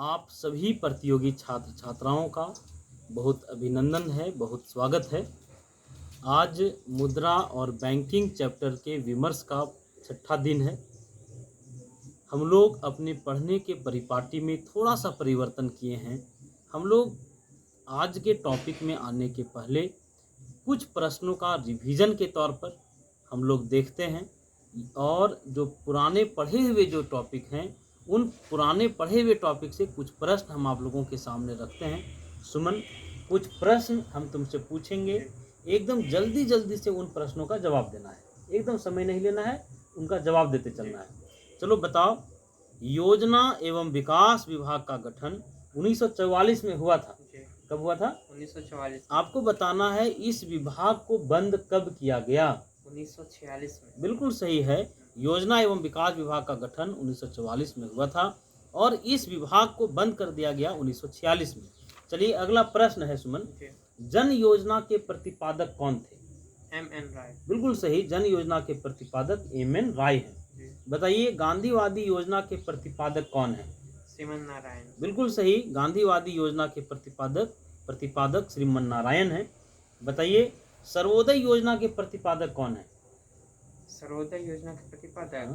आप सभी प्रतियोगी छात्र छात्राओं का बहुत अभिनंदन है, बहुत स्वागत है। आज मुद्रा और बैंकिंग चैप्टर के विमर्श का छठा दिन है। हम लोग अपने पढ़ने के परिपाटी में थोड़ा सा परिवर्तन किए हैं। हम लोग आज के टॉपिक में आने के पहले कुछ प्रश्नों का रिवीजन के तौर पर हम लोग देखते हैं और जो पुराने पढ़े हुए जो टॉपिक हैं उन पुराने पढ़े हुए टॉपिक से कुछ प्रश्न हम आप लोगों के सामने रखते हैं। सुमन, कुछ प्रश्न हम तुमसे पूछेंगे, एकदम जल्दी जल्दी से उन प्रश्नों का जवाब देना है, एकदम समय नहीं लेना है, उनका जवाब देते चलना है। चलो बताओ, योजना एवं विकास विभाग का गठन 1944 में हुआ था। कब हुआ था? 1944। आपको बताना है इस विभाग को बंद कब किया गया? 1946 में। बिल्कुल सही है। योजना एवं विकास विभाग का गठन 1944 में हुआ था और इस विभाग को बंद कर दिया गया 1946 में। चलिए अगला प्रश्न है सुमन, जन योजना के प्रतिपादक कौन थे? M.N. राय। बिल्कुल सही, जन योजना के प्रतिपादक M.N. राय हैं। बताइए, गांधीवादी योजना के प्रतिपादक कौन है? श्रीमन नारायण। बिल्कुल सही, गांधीवादी योजना के प्रतिपादक श्रीमन नारायण हैं। बताइए, सर्वोदय योजना के प्रतिपादक कौन है? सर्वोदय योजना के प्रतिपादक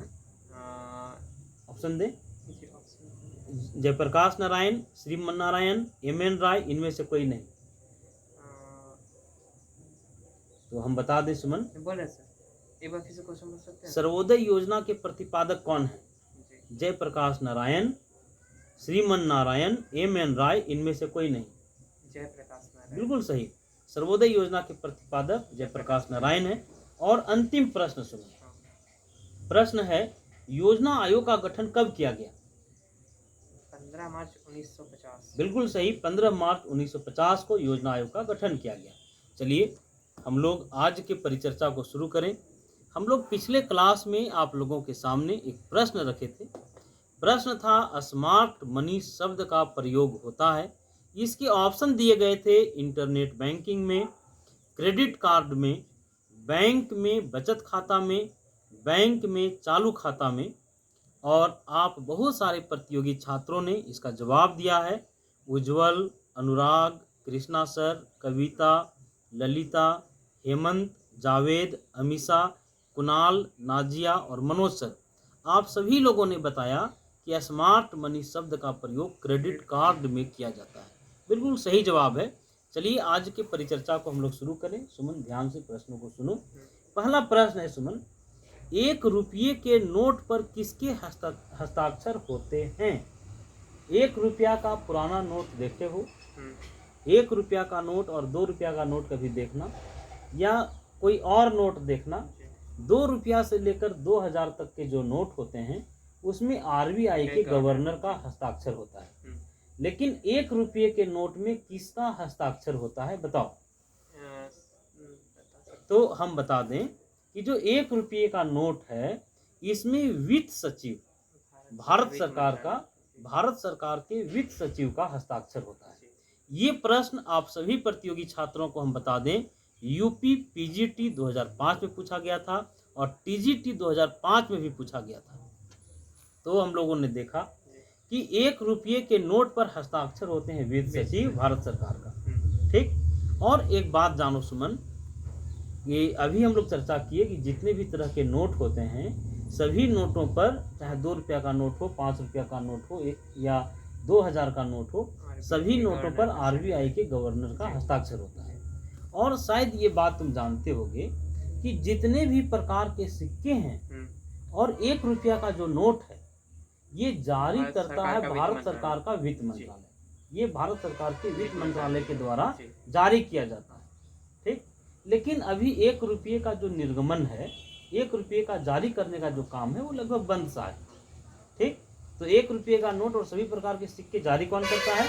ऑप्शन दे। जयप्रकाश नारायण, श्रीमन नारायण, M.N. राय, इनमें से कोई नहीं। तो हम बता दें सुमन, बोले सर, एक बार फिर से क्वेश्चन पूछ सकते हैं? सर्वोदय योजना के प्रतिपादक कौन है? जयप्रकाश नारायण, श्रीमन नारायण, M.N. राय, इनमें से कोई नहीं। जयप्रकाश नारायण। बिल्कुल सही, सर्वोदय योजना के प्रतिपादक जयप्रकाश नारायण है। और अंतिम प्रश्न सुनिए। प्रश्न है, योजना आयोग का गठन कब किया गया? 15 मार्च 1950। बिल्कुल सही, 15 मार्च 1950 को योजना आयोग का गठन किया गया। चलिए हम लोग आज के परिचर्चा को शुरू करें। हम लोग पिछले क्लास में आप लोगों के सामने एक प्रश्न रखे थे। प्रश्न था, स्मार्ट मनी शब्द का प्रयोग होता है। इसके ऑप्शन दिए गए थे, इंटरनेट बैंकिंग में, क्रेडिट कार्ड में, बैंक में बचत खाता में, बैंक में चालू खाता में। और आप बहुत सारे प्रतियोगी छात्रों ने इसका जवाब दिया है। उज्जवल, अनुराग, कृष्णा सर, कविता, ललिता, हेमंत, जावेद, अमीशा, कुणाल, नाजिया और मनोज सर, आप सभी लोगों ने बताया कि स्मार्ट मनी शब्द का प्रयोग क्रेडिट कार्ड में किया जाता है। बिल्कुल सही जवाब है। चलिए आज के परिचर्चा को हम लोग शुरू करें। सुमन, ध्यान से प्रश्नों को सुनो। पहला प्रश्न है सुमन, 1 रुपये के नोट पर किसके हस्ताक्षर होते हैं? 1 रुपया का पुराना नोट देखते हो? 1 रुपया का नोट और 2 रुपया का नोट कभी देखना, या कोई और नोट देखना। 2 रुपया से लेकर 2000 तक के जो नोट होते हैं उसमें RBI के गवर्नर का हस्ताक्षर होता है। लेकिन 1 रुपये के नोट में किसका हस्ताक्षर होता है, बताओ? तो हम बता दें कि जो 1 रुपये का नोट है इसमें वित्त सचिव, भारत सरकार के वित्त सचिव का हस्ताक्षर होता है। ये प्रश्न आप सभी प्रतियोगी छात्रों को हम बता दें, यूपी PGT 2005 में पूछा गया था और TGT 2005 में भी पूछा गया था। तो हम लोगों ने देखा कि 1 रुपये के नोट पर हस्ताक्षर होते हैं वित्त सचिव, भारत सरकार का। ठीक। और एक बात जानो सुमन, ये अभी हम लोग चर्चा किए कि जितने भी तरह के नोट होते हैं सभी नोटों पर, चाहे 2 रुपया का नोट हो, 5 रुपया का नोट हो या 2000 का नोट हो, सभी नोटों पर RBI के गवर्नर का हस्ताक्षर होता है। और शायद ये बात तुम जानते होगे कि जितने भी प्रकार के सिक्के हैं और 1 रुपया का जो नोट है ये जारी करता है भारत सरकार का वित्त मंत्रालय। ये भारत सरकार के वित्त मंत्रालय के द्वारा जारी किया जाता है। ठीक। लेकिन अभी 1 रुपये का जो निर्गमन है, 1 रुपये का जारी करने का जो काम है वो लगभग बंद सा है। ठीक। तो 1 रुपये का नोट और सभी प्रकार के सिक्के जारी कौन करता है?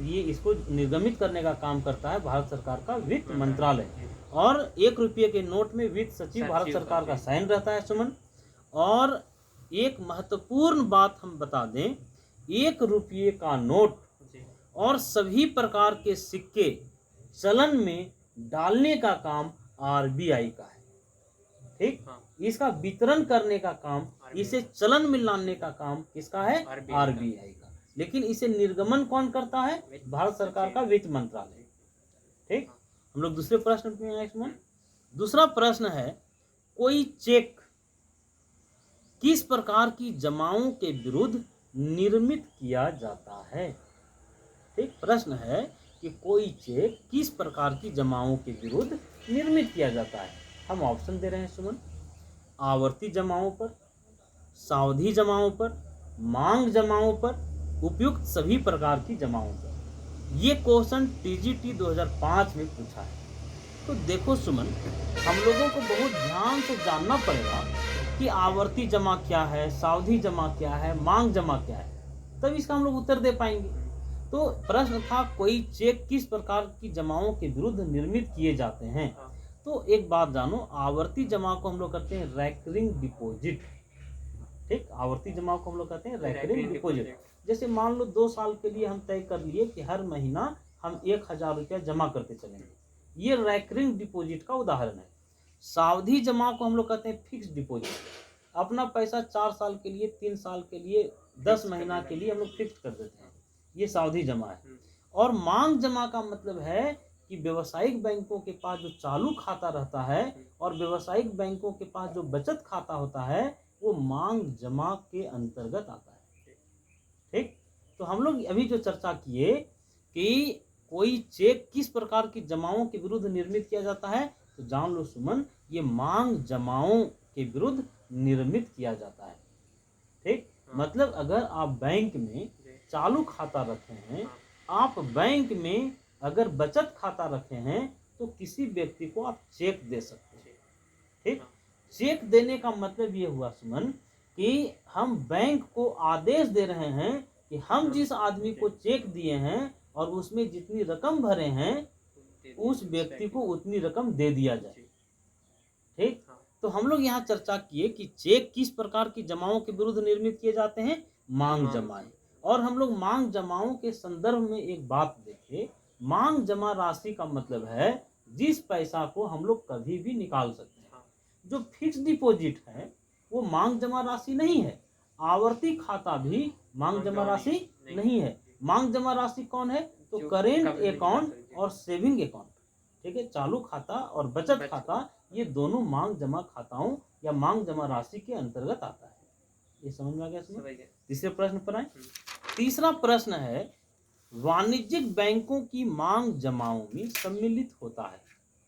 ये इसको निर्गमित करने का काम करता है भारत सरकार का वित्त मंत्रालय। और 1 रुपये के नोट में वित्त सचिव भारत सरकार का साइन रहता है सुमन। और एक महत्वपूर्ण बात हम बता दें, 1 रुपये का नोट और सभी प्रकार के सिक्के चलन में डालने का काम RBI का है। ठीक। हाँ। इसका वितरण करने का काम, RBI इसे चलन में लाने का काम किसका है? RBI आरबीआई का। लेकिन इसे निर्गमन कौन करता है? भारत सरकार का वित्त मंत्रालय। ठीक। हम लोग दूसरे प्रश्न पे आए इसमें। दूसरा प्रश्न है, कोई चेक किस प्रकार की जमाओं के विरुद्ध निर्मित किया जाता है? ठीक, प्रश्न है कि कोई चेक किस प्रकार की जमाओं के विरुद्ध निर्मित किया जाता है। हम ऑप्शन दे रहे हैं सुमन। आवर्ती जमाओं पर, सावधि जमाओं पर, मांग जमाओं पर, उपयुक्त सभी प्रकार की जमाओं पर। ये क्वेश्चन टीजीटी 2005 में पूछा है। तो देखो सुमन, हम लोगों को बहुत ध्यान से जानना पड़ेगा कि आवर्ती जमा क्या है, सावधि जमा क्या है, मांग जमा क्या है, तब इसका हम लोग उत्तर दे पाएंगे। तो प्रश्न था, कोई चेक किस प्रकार की जमाओं के विरुद्ध निर्मित किए जाते हैं। तो एक बात जानो, आवर्ती जमा को हम लोग कहते हैं रैकरिंग डिपॉजिट। ठीक, आवर्ती जमा को हम लोग कहते हैं रैकरिंग डिपॉजिट। जैसे मान लो 2 साल के लिए हम तय कर लिए कि हर महीना हम 1000 रुपया जमा करते चलेंगे, ये रैकरिंग डिपॉजिट का उदाहरण है। सावधि जमा को हम लोग कहते हैं फिक्स डिपॉजिट। अपना पैसा 4 साल के लिए, 3 साल के लिए, 10 महीना के लिए हम लोग फिक्स कर देते हैं, ये सावधि जमा है। और मांग जमा का मतलब है कि व्यवसायिक बैंकों के पास जो चालू खाता रहता है और व्यवसायिक बैंकों के पास जो बचत खाता होता है, वो मांग जमा के अंतर्गत आता है। ठीक, तो हम लोग अभी जो चर्चा किए कि कोई चेक किस प्रकार की जमाओं के विरुद्ध निर्मित किया जाता है, तो जान लो सुमन, ये मांग जमाओं के विरुद्ध निर्मित किया जाता है। ठीक, मतलब अगर आप बैंक में चालू खाता रखे हैं, आप बैंक में अगर बचत खाता रखे हैं, तो किसी व्यक्ति को आप चेक दे सकते हैं। ठीक, चेक देने का मतलब ये हुआ सुमन कि हम बैंक को आदेश दे रहे हैं कि हम जिस आदमी को चेक दिए हैं और उसमें जितनी रकम भरे हैं, उस व्यक्ति को उतनी रकम दे दिया जाए। ठीक, तो हम लोग यहाँ चर्चा किए कि चेक किस प्रकार की जमाओं के विरुद्ध निर्मित किए जाते हैं, मांग जमाएं। और हम लोग मांग जमाओं के संदर्भ में एक बात देखे, मांग जमा राशि का मतलब है जिस पैसा को हम लोग कभी भी निकाल सकते हैं। जो फिक्स डिपॉजिट है वो मांग जमा राशि नहीं है, आवर्ती खाता भी मांग जमा राशि नहीं है। मांग जमा राशि कौन है? तो करेंट अकाउंट और सेविंग अकाउंट। ठीक है, चालू खाता और बचत खाता, ये दोनों मांग जमा खाताओं या मांग जमा राशि के अंतर्गत आता है। ये समझ में आ गया? तीसरे प्रश्न पर आए। तीसरा प्रश्न है, वाणिज्यिक बैंकों की मांग जमाओं में सम्मिलित होता है।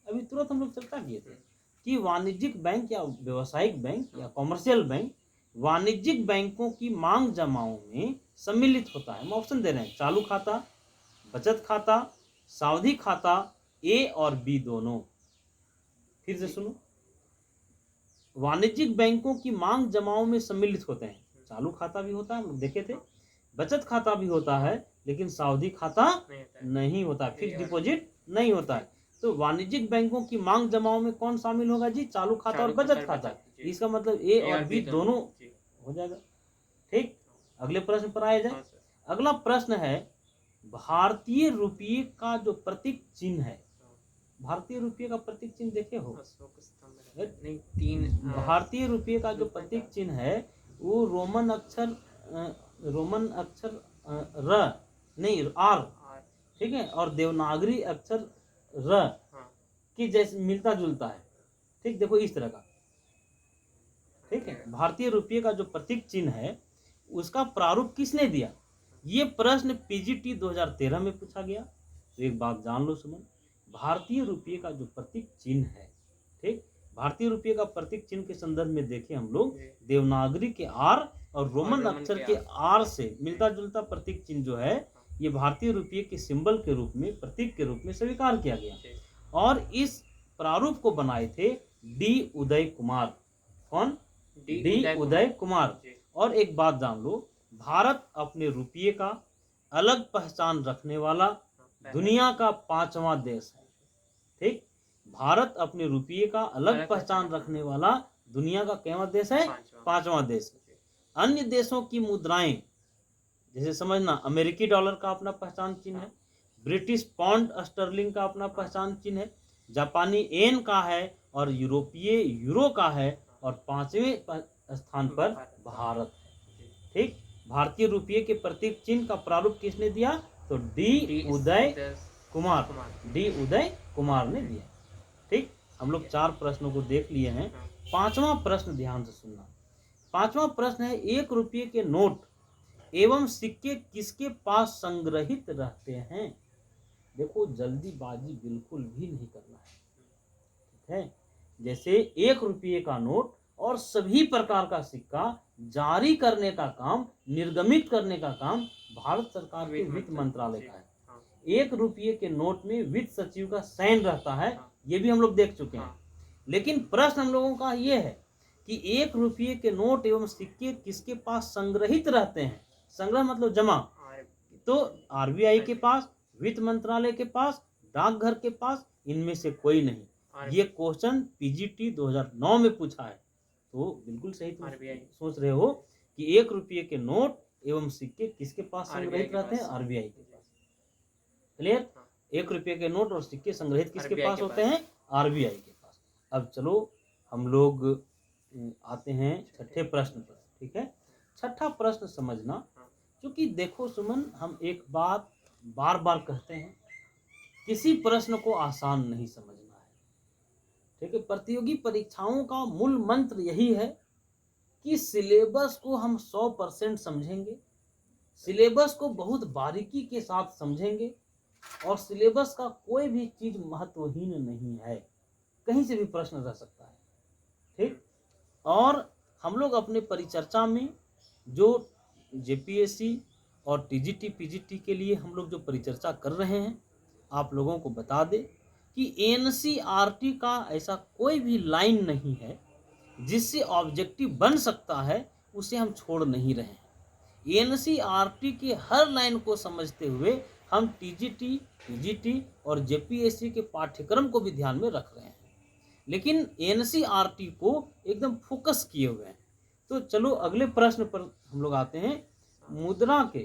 अभी तुरंत हम लोग चर्चा किए थे कि वाणिज्यिक बैंक या व्यवसायिक बैंक या कॉमर्शियल बैंक वाणिज्यिक बैंकों की मांग जमाओं में सम्मिलित होता है। हम ऑप्शन दे रहे हैं, चालू खाता, बचत खाता, सावधि खाता, ए और बी दोनों। फिर से सुनो, वाणिज्यिक बैंकों की मांग जमाओं में सम्मिलित होते हैं। चालू खाता भी होता है, हम लोग देखे थे, बचत खाता भी होता है, लेकिन सावधि खाता नहीं होता, फिक्स डिपॉजिट नहीं होता है। तो वाणिज्यिक बैंकों की मांग जमाओं में कौन शामिल होगा जी? चालू खाता और बचत खाता। इसका मतलब ए और बी दोनों हो जाएगा। ठीक, अगले प्रश्न पर आया जाए। अगला प्रश्न है, भारतीय रुपये का जो प्रतीक चिन्ह है, भारतीय रुपये का प्रतीक चिन्ह देखे हो? नहीं, 3 भारतीय रुपये का जो प्रतीक चिन्ह है वो रोमन अक्षर र नहीं आर, ठीक है, और देवनागरी अक्षर र की जैसे मिलता जुलता है। ठीक, देखो इस तरह का। ठीक है, भारतीय रुपये का जो प्रतीक चिन्ह है उसका प्रारूप किसने दिया? ये प्रश्न पीजीटी 2013 में पूछा गया। तो एक बात जान लो सुनो, भारतीय रुपये का जो प्रतीक चिन्ह है, ठीक, भारतीय रुपये का प्रतीक चिन्ह के संदर्भ में देखें हम लोग, देवनागरी के आर और रोमन अक्षर के आर से मिलता जुलता प्रतीक चिन्ह जो है, ये भारतीय रुपये के सिंबल के रूप में, प्रतीक के रूप में स्वीकार किया गया। और इस प्रारूप को बनाए थे डी उदय कुमार। कौन? डी उदय कुमार। और एक बात जान लो, भारत अपने रुपये का अलग पहचान रखने वाला दुनिया का 5वां देश है। ठीक, भारत अपने रुपये का अलग पहचान रखने वाला दुनिया का कैवा देश है? 5वां देश। अन्य देशों की मुद्राएं, जैसे समझना, अमेरिकी डॉलर का अपना पहचान चिन्ह है, ब्रिटिश पाउंड स्टर्लिंग का अपना पहचान चिन्ह है, जापानी येन का है और यूरोपीय यूरो का है और 5वें स्थान पर भारत है। ठीक, भारतीय रुपये के प्रतीक चिन्ह का प्रारूप किसने दिया? तो डी उदय कुमार ने दिया। ठीक, हम लोग 4 प्रश्नों को देख लिए हैं। 5वां प्रश्न ध्यान से सुनना। 5वां प्रश्न है, 1 रुपये के नोट एवं सिक्के किसके पास संग्रहित रहते हैं? देखो, जल्दीबाजी बिल्कुल भी नहीं करना है। ठीक है, जैसे 1 रुपये का नोट और सभी प्रकार का सिक्का जारी करने का काम, निर्गमित करने का काम भारत सरकार के वित्त मंत्रालय का है। 1 रुपये के नोट में वित्त सचिव का साइन रहता है, ये भी हम लोग देख चुके हैं। लेकिन प्रश्न हम लोगों का ये है कि 1 रुपये के नोट एवं सिक्के किसके पास संग्रहित रहते हैं? संग्रह मतलब जमा, तो आरबीआई के पास, वित्त मंत्रालय के पास, डाकघर के पास, इनमें से कोई नहीं। ये क्वेश्चन पीजीटी 2009 में पूछा है, तो बिल्कुल सही तुम सोच रहे हो कि 1 रुपये के नोट एवं सिक्के किसके पास संग्रहित रहते हैं? आरबीआई के पास। क्लियर? 1 रुपये के नोट और सिक्के संग्रहित किसके पास होते हैं? आरबीआई के पास। अब चलो हम लोग आते हैं 6ठे प्रश्न पर। ठीक है, 6ठा प्रश्न समझना, क्योंकि देखो सुमन, हम एक बात बार बार कहते हैं, किसी प्रश्न को आसान नहीं समझना है। ठीक है, प्रतियोगी परीक्षाओं का मूल मंत्र यही है कि सिलेबस को हम 100% समझेंगे, सिलेबस को बहुत बारीकी के साथ समझेंगे और सिलेबस का कोई भी चीज महत्वहीन नहीं है, कहीं से भी प्रश्न रह सकता है। ठीक, और हम लोग अपने परिचर्चा में जो जेपीएससी और टीजीटी पीजीटी के लिए हम लोग जो परिचर्चा कर रहे हैं, आप लोगों को बता दें कि एनसीईआरटी का ऐसा कोई भी लाइन नहीं है जिससे ऑब्जेक्टिव बन सकता है, उसे हम छोड़ नहीं रहे हैं। एनसीईआरटी के हर लाइन को समझते हुए हम टीजीटी पीजीटी और जेपीएससी के पाठ्यक्रम को भी ध्यान में रख रहे हैं, लेकिन एनसीईआरटी को एकदम फोकस किए हुए हैं। तो चलो अगले प्रश्न पर हम लोग आते हैं। मुद्रा के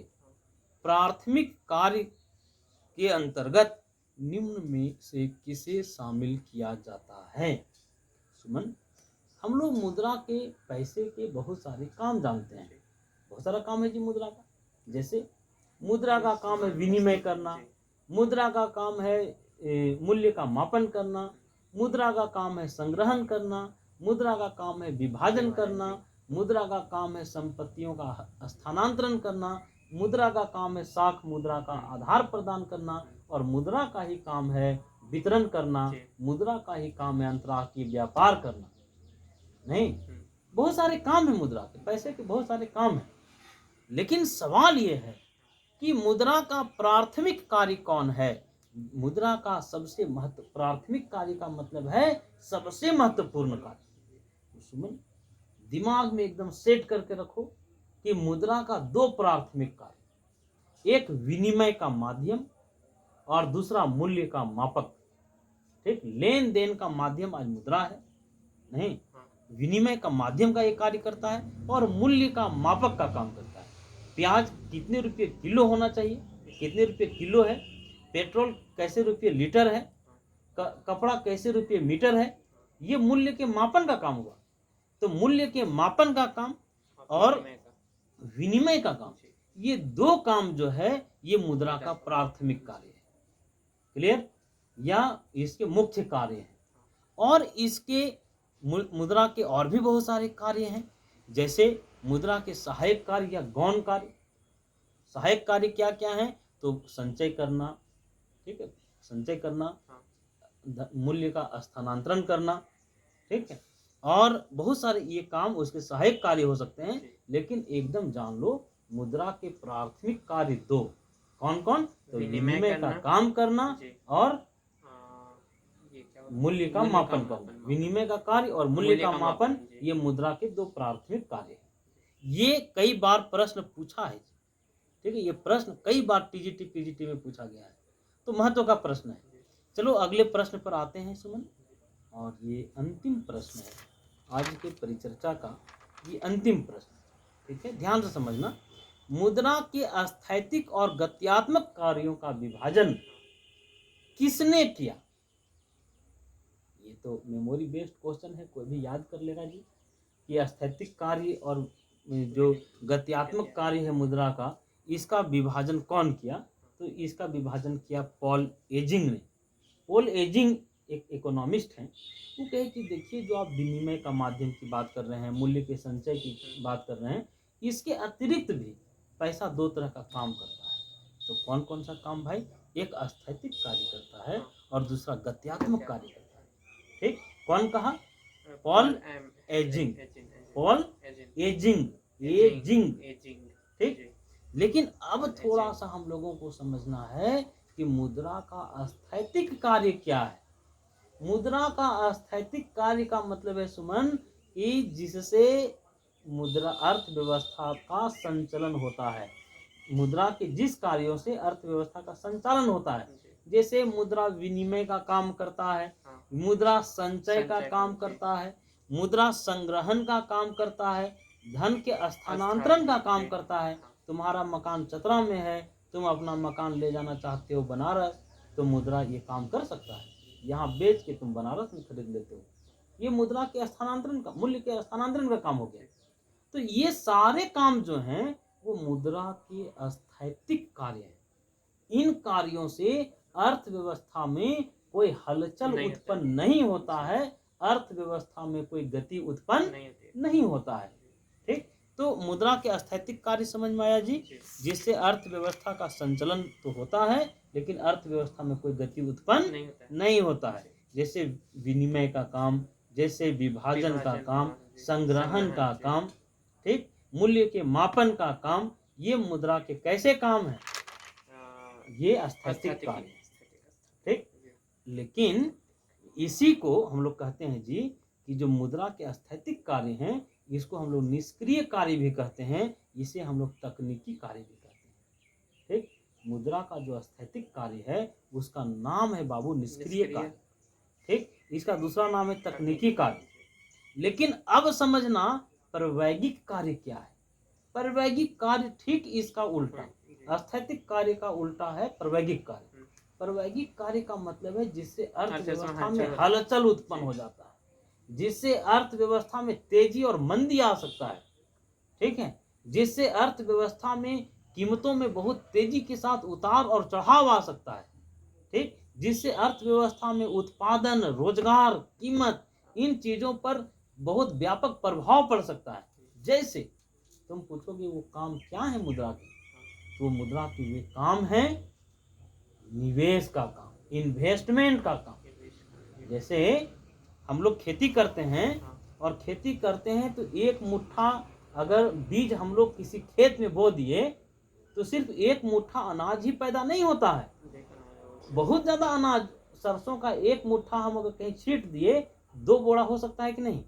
प्राथमिक कार्य के अंतर्गत निम्न में से किसे शामिल किया जाता है? सुमन, हम लोग मुद्रा के पैसे के बहुत सारे काम जानते हैं, बहुत सारा काम है जी मुद्रा का। जैसे मुद्रा का काम है विनिमय करना, मुद्रा का काम है मूल्य का मापन करना, मुद्रा का काम है संग्रहण करना, मुद्रा का काम है विभाजन करना, मुद्रा का काम है संपत्तियों का स्थानांतरण करना, मुद्रा का काम है साख मुद्रा का आधार प्रदान करना, और मुद्रा का ही काम है वितरण करना, मुद्रा का ही काम है अंतर्राष्ट्रीय व्यापार करना। नहीं, बहुत सारे काम है मुद्रा के, पैसे के बहुत सारे काम है, लेकिन सवाल ये है कि मुद्रा का प्राथमिक कार्य कौन है? मुद्रा का सबसे प्राथमिक कार्य का मतलब है सबसे महत्वपूर्ण कार्य। सुमन, दिमाग में एकदम सेट करके रखो कि मुद्रा का 2 प्राथमिक कार्य, एक विनिमय का माध्यम और दूसरा मूल्य का मापक। ठीक, लेन देन का माध्यम आज मुद्रा है, नहीं, विनिमय का माध्यम का एक कार्य करता है और मूल्य का मापक का काम करता है। प्याज कितने रुपये किलो होना चाहिए, कितने रुपये किलो है, पेट्रोल कैसे रुपये लीटर है, कपड़ा कैसे रुपये मीटर है, ये मूल्य के मापन का काम हुआ। तो मूल्य के मापन का काम और विनिमय का काम, ये 2 काम जो है ये मुद्रा का प्राथमिक कार्य है। क्लियर? या इसके मुख्य कार्य हैं। और इसके मुद्रा के और भी बहुत सारे कार्य हैं, जैसे मुद्रा के सहायक कार्य या गौण कार्य। सहायक कार्य क्या क्या है? तो संचय करना, ठीक है, संचय करना, मूल्य का स्थानांतरण करना, ठीक है, और बहुत सारे ये काम उसके सहायक कार्य हो सकते हैं। लेकिन एकदम जान लो, मुद्रा के प्राथमिक कार्य 2 कौन कौन? तो विनिमय का काम करना और मूल्य का मापन करना। विनिमय का कार्य और मूल्य का मापन, ये मुद्रा के 2 प्राथमिक कार्य हैं। ये कई बार प्रश्न पूछा है, ठीक है, ये प्रश्न कई बार टीजीटी पीजीटी में पूछा गया है, तो महत्व का प्रश्न है। चलो अगले प्रश्न पर आते हैं सुमन, और ये अंतिम प्रश्न है आज के परिचर्चा का, ये अंतिम प्रश्न, ठीक है, ध्यान से समझना। मुद्रा के स्थैतिक और गत्यात्मक कार्यों का विभाजन किसने किया? तो मेमोरी बेस्ड क्वेश्चन है, कोई भी याद कर लेगा जी कि स्थैतिक कार्य और जो गत्यात्मक कार्य है मुद्रा का, इसका विभाजन कौन किया? तो इसका विभाजन किया पॉल एजिंग ने। पॉल एजिंग एक इकोनॉमिस्ट हैं। वो कहे कि देखिए, जो आप विनिमय का माध्यम की बात कर रहे हैं, मूल्य के संचय की बात कर रहे हैं, इसके अतिरिक्त भी पैसा दो तरह का काम करता है। तो कौन कौन सा काम भाई? एक स्थैतिक कार्य करता है और दूसरा गत्यात्मक कार्य करता है। ठीक, कौन कहा? Paul ageing. Paul ageing, ageing. ठीक, लेकिन अब थोड़ा सा हम लोगों को समझना है कि मुद्रा का स्थैतिक कार्य क्या है। मुद्रा का स्थैतिक कार्य का मतलब है सुमन कि जिससे मुद्रा अर्थव्यवस्था का संचालन होता है। मुद्रा के जिस कार्यों से अर्थव्यवस्था का संचालन होता है, जैसे मुद्रा विनिमय का काम करता है, मुद्रा संचय का काम करता है, मुद्रा संग्रहण का काम करता है, धन के स्थानांतरण का काम करता है। तुम्हारा मकान चतरा में है, तुम अपना मकान ले जाना चाहते हो बनारस, तो मुद्रा ये काम कर सकता है। यहाँ बेच के तुम बनारस में खरीद लेते हो, ये मुद्रा के स्थानांतरण का, मूल्य के स्थानांतरण का काम हो गया। तो ये सारे काम जो हैं वो मुद्रा के स्थैतिक कार्य हैं। इन कार्यों से अर्थव्यवस्था में कोई हलचल उत्पन्न नहीं होता है, अर्थव्यवस्था में कोई गति उत्पन्न नहीं होता है। ठीक, तो मुद्रा के स्थैतिक कार्य समझ में आया जी, जिससे अर्थव्यवस्था का संचालन तो होता है लेकिन अर्थव्यवस्था में कोई गति उत्पन्न नहीं होता है। जैसे विनिमय का काम, जैसे विभाजन का काम, संग्रहण का काम, ठीक, मूल्य के मापन का काम, ये मुद्रा के कैसे काम है? ये स्थैतिक कार्य। ठीक, लेकिन इसी को हम लोग कहते हैं जी कि जो मुद्रा के स्थैतिक कार्य हैं, इसको हम लोग निष्क्रिय कार्य भी कहते हैं, इसे हम लोग तकनीकी कार्य भी कहते हैं। ठीक, मुद्रा का जो स्थैतिक कार्य है उसका नाम है बाबू निष्क्रिय कार्य। ठीक, इसका दूसरा नाम है तकनीकी कार्य। लेकिन अब समझना परवैगिक कार्य क्या है। परवैगिक कार्य ठीक इसका उल्टा, स्थैतिक कार्य का उल्टा है परवैगिक कार्य। परवैगिक कार्य का मतलब है जिससे अर्थव्यवस्था में हलचल उत्पन्न हो जाता है, जिससे अर्थव्यवस्था में तेजी और मंदी आ सकता है। ठीक है, जिससे अर्थव्यवस्था में कीमतों में बहुत तेजी के साथ उतार और चढ़ाव आ सकता है। ठीक, जिससे अर्थव्यवस्था में उत्पादन, रोजगार, कीमत, इन चीजों पर बहुत व्यापक प्रभाव पड़ सकता है। जैसे तुम पूछोगे वो काम क्या है मुद्रा के, तो मुद्रा के वे काम है निवेश का काम, इन्वेस्टमेंट का काम। जैसे हम लोग खेती करते हैं और खेती करते हैं तो एक मुट्ठा अगर बीज हम लोग किसी खेत में बो दिए तो सिर्फ एक मुट्ठा अनाज ही पैदा नहीं होता है, बहुत ज्यादा अनाज। सरसों का एक मुट्ठा हम अगर कहीं छींट दिए 2 बोरा हो सकता है कि नहीं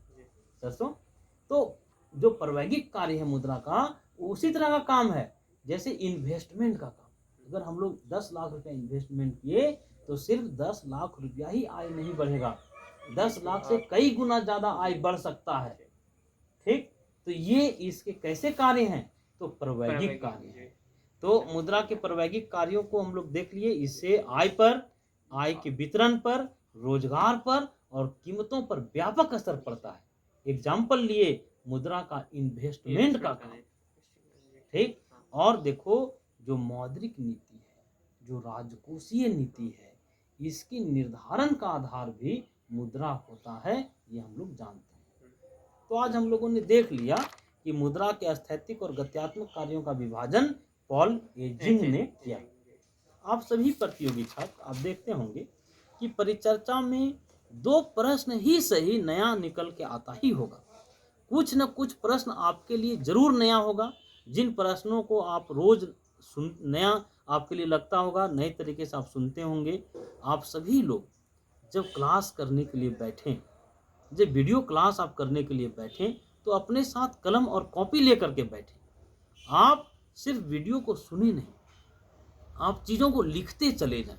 सरसों। तो जो परवैगिक कार्य है मुद्रा का, उसी तरह का काम है जैसे इन्वेस्टमेंट का काम। अगर हम लोग 10 लाख रुपया इन्वेस्टमेंट किए तो सिर्फ 10 लाख रुपया ही आय नहीं बढ़ेगा, 10 लाख से कई गुना ज्यादा आय बढ़ सकता है। ठीक, तो ये इसके कैसे कार्य हैं? तो परवैगिक कार्य है। तो मुद्रा के परवैगिक कार्यों को हम लोग देख लिए। इससे आय पर, आय के वितरण पर, रोजगार पर और कीमतों पर व्यापक असर पड़ता है। एग्जाम्पल लिए मुद्रा का इन्वेस्टमेंट का काम। ठीक, और देखो जो मौद्रिक नीति है, जो राजकोषीय नीति है, इसकी निर्धारण का आधार भी मुद्रा होता है, ये हम लोग जानते हैं। तो आज हम लोगों ने देख लिया कि मुद्रा के स्थैतिक और गत्यात्मक कार्यों का विभाजन पॉल एजिंग ने किया। आप सभी प्रतियोगी छात्र आप देखते होंगे कि परिचर्चा में 2 प्रश्न ही सही नया निकल के आता ही होगा। कुछ न कुछ प्रश्न आपके लिए जरूर नया होगा, जिन प्रश्नों को आप रोज नया आपके लिए लगता होगा, नए तरीके से आप सुनते होंगे। आप सभी लोग जब क्लास करने के लिए बैठें, जब वीडियो क्लास आप करने के लिए बैठें, तो अपने साथ कलम और कॉपी लेकर के बैठें। आप सिर्फ वीडियो को सुने नहीं, आप चीज़ों को लिखते चले जाएं,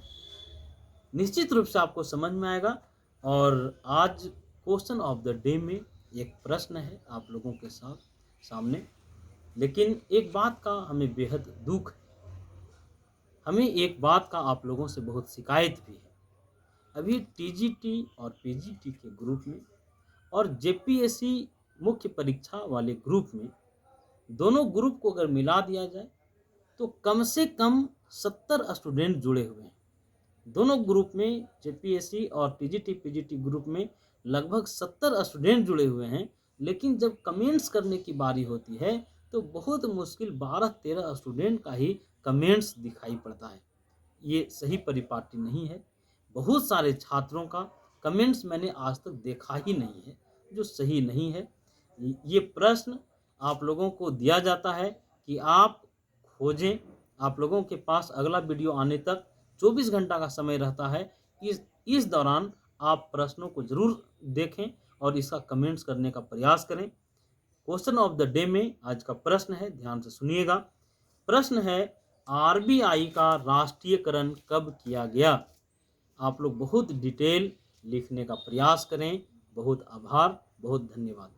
निश्चित रूप से आपको समझ में आएगा। और आज क्वेश्चन ऑफ द डे में एक प्रश्न है आप लोगों के सामने, लेकिन एक बात का हमें बेहद दुख है, हमें एक बात का आप लोगों से बहुत शिकायत भी है अभी टीजीटी और पीजीटी के ग्रुप में और जेपीएससी मुख्य परीक्षा वाले ग्रुप में, दोनों ग्रुप को अगर मिला दिया जाए तो कम से कम 70 स्टूडेंट जुड़े हुए हैं। दोनों ग्रुप में, जेपीएससी और टीजीटी पीजीटी ग्रुप में लगभग 70 स्टूडेंट जुड़े हुए हैं, लेकिन जब कमेंट्स करने की बारी होती है तो बहुत मुश्किल 12-13 स्टूडेंट का ही कमेंट्स दिखाई पड़ता है। ये सही परिपाटी नहीं है। बहुत सारे छात्रों का कमेंट्स मैंने आज तक देखा ही नहीं है, जो सही नहीं है। ये प्रश्न आप लोगों को दिया जाता है कि आप खोजें। आप लोगों के पास अगला वीडियो आने तक 24 घंटा का समय रहता है। इस दौरान आप प्रश्नों को ज़रूर देखें और इसका कमेंट्स करने का प्रयास करें। क्वेश्चन ऑफ द डे में आज का प्रश्न है, ध्यान से सुनिएगा। प्रश्न है, आरबीआई का राष्ट्रीयकरण कब किया गया? आप लोग बहुत डिटेल लिखने का प्रयास करें। बहुत आभार, बहुत धन्यवाद।